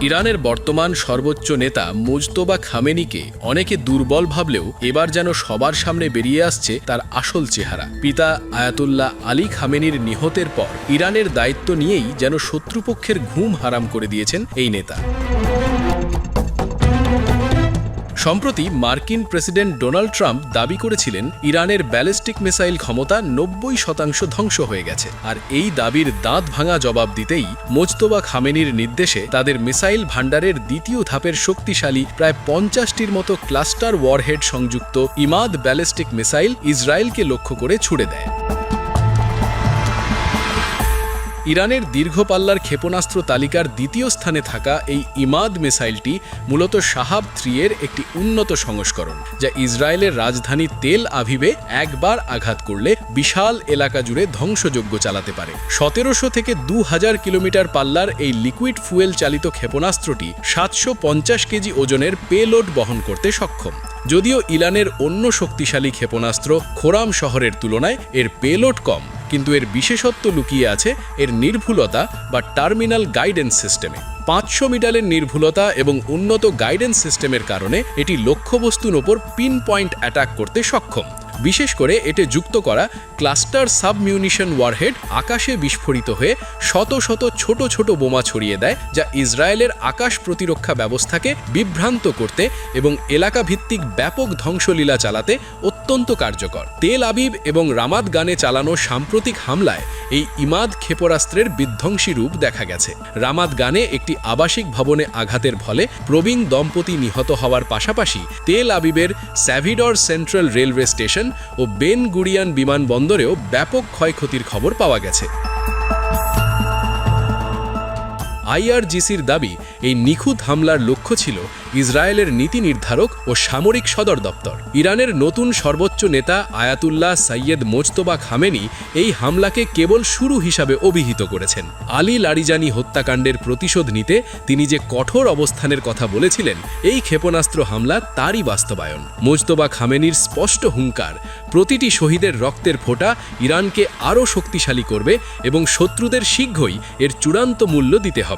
ইরানের বর্তমান সর্বোচ্চ নেতা মুজতবা খামেনিকে অনেকে দুর্বল ভাবলেও এবার যেন সবার সামনে বেরিয়ে আসছে তার আসল চেহারা। পিতা আয়াতুল্লাহ আলী খামেনির নিহতের পর ইরানের দায়িত্ব নিয়েই যেন শত্রুপক্ষের ঘুম হারাম করে দিয়েছেন এই নেতা। সম্প্রতি মার্কিন প্রেসিডেন্ট ডোনাল্ড ট্রাম্প দাবি করেছিলেন ইরানের ব্যালিস্টিক মিসাইল ক্ষমতা 90% ধ্বংস হয়ে গেছে, আর এই দাবির দাঁত ভাঙা জবাব দিতেই মুজতবা খামেনির নির্দেশে তাদের মিসাইল ভান্ডারের দ্বিতীয় ধাপের শক্তিশালী প্রায় 50টির মতো ক্লাস্টার ওয়ারহেড সংযুক্ত ইমাদ ব্যালিস্টিক মিসাইল ইসরায়েলকে লক্ষ্য করে ছুড়ে দেয়। ইরানের দীর্ঘ পাল্লার ক্ষেপণাস্ত্র তালিকার দ্বিতীয় স্থানে থাকা এই ইমাদ মিসাইলটি মূলত শাহাব 3 এর একটি উন্নত সংস্করণ, যা ইসরায়েলের রাজধানী তেল আভিভে একবার আঘাত করলে বিশাল এলাকা জুড়ে ধ্বংসযজ্ঞ চালাতে পারে। 1700 থেকে 2000 কিলোমিটার পাল্লার এই লিকুইড ফুয়েল চালিত ক্ষেপণাস্ত্রটি 750 কেজি ওজনের পেলোড বহন করতে সক্ষম। যদিও ইরানের অন্য শক্তিশালী ক্ষেপণাস্ত্র খোরাম শহরের তুলনায় এর পেলোড কম, কিন্তু এর বিশেষত্ব লুকিয়ে আছে এর নির্ভুলতা বা টার্মিনাল গাইডেন্স সিস্টেমে। 500 মিটারের নির্ভুলতা এবং উন্নত গাইডেন্স সিস্টেমের কারণে এটি লক্ষ্যবস্তুর ওপর পিন পয়েন্ট অ্যাটাক করতে সক্ষম। বিশেষ করে এতে যুক্ত করা ক্লাস্টার সাবমিউনিশন ওয়ারহেড আকাশে বিস্ফোরিত হয়ে শত শত ছোট ছোট বোমা ছড়িয়ে দেয়, যা ইসরায়েলের আকাশ প্রতিরক্ষা ব্যবস্থাকে বিভ্রান্ত করতে এবং এলাকাভিত্তিক ব্যাপক ধ্বংসলীলা চালাতে অত্যন্ত কার্যকর। তেল আবিব এবং রামাত গানে চালানো সাম্প্রতিক হামলায় এই ইমাদ ক্ষেপণাস্ত্রের বিধ্বংসী রূপ দেখা গেছে। রামাত গানে একটি আবাসিক ভবনে আঘাতের ফলে প্রবীণ দম্পতি নিহত হওয়ার পাশাপাশি তেল আবিবের স্যাভিডর সেন্ট্রাল রেলওয়ে স্টেশন ও বেন গুরিয়ান বিমানবন্দরেও ব্যাপক ক্ষয়ক্ষতির খবর পাওয়া গেছে। আইআরজিসির দাবি, এই নিখুঁত হামলার লক্ষ্য ছিল ইসরায়েলের নীতি নির্ধারক ও সামরিক সদর দপ্তর। ইরানের নতুন সর্বোচ্চ নেতা আয়াতুল্লাহ সৈয়দ মুজতবা খামেনি এই হামলাকে কেবল শুরু হিসাবে অভিহিত করেছেন। আলী লারিজানি হত্যাকাণ্ডের প্রতিশোধ নিতে তিনি যে কঠোর অবস্থানের কথা বলেছিলেন, এই ক্ষেপণাস্ত্র হামলা তারই বাস্তবায়ন। মুজতবা খামেনির স্পষ্ট হুঙ্কার, প্রতিটি শহীদের রক্তের ফোঁটা ইরানকে আরও শক্তিশালী করবে এবং শত্রুদের শীঘ্রই এর চূড়ান্ত মূল্য দিতে হবে।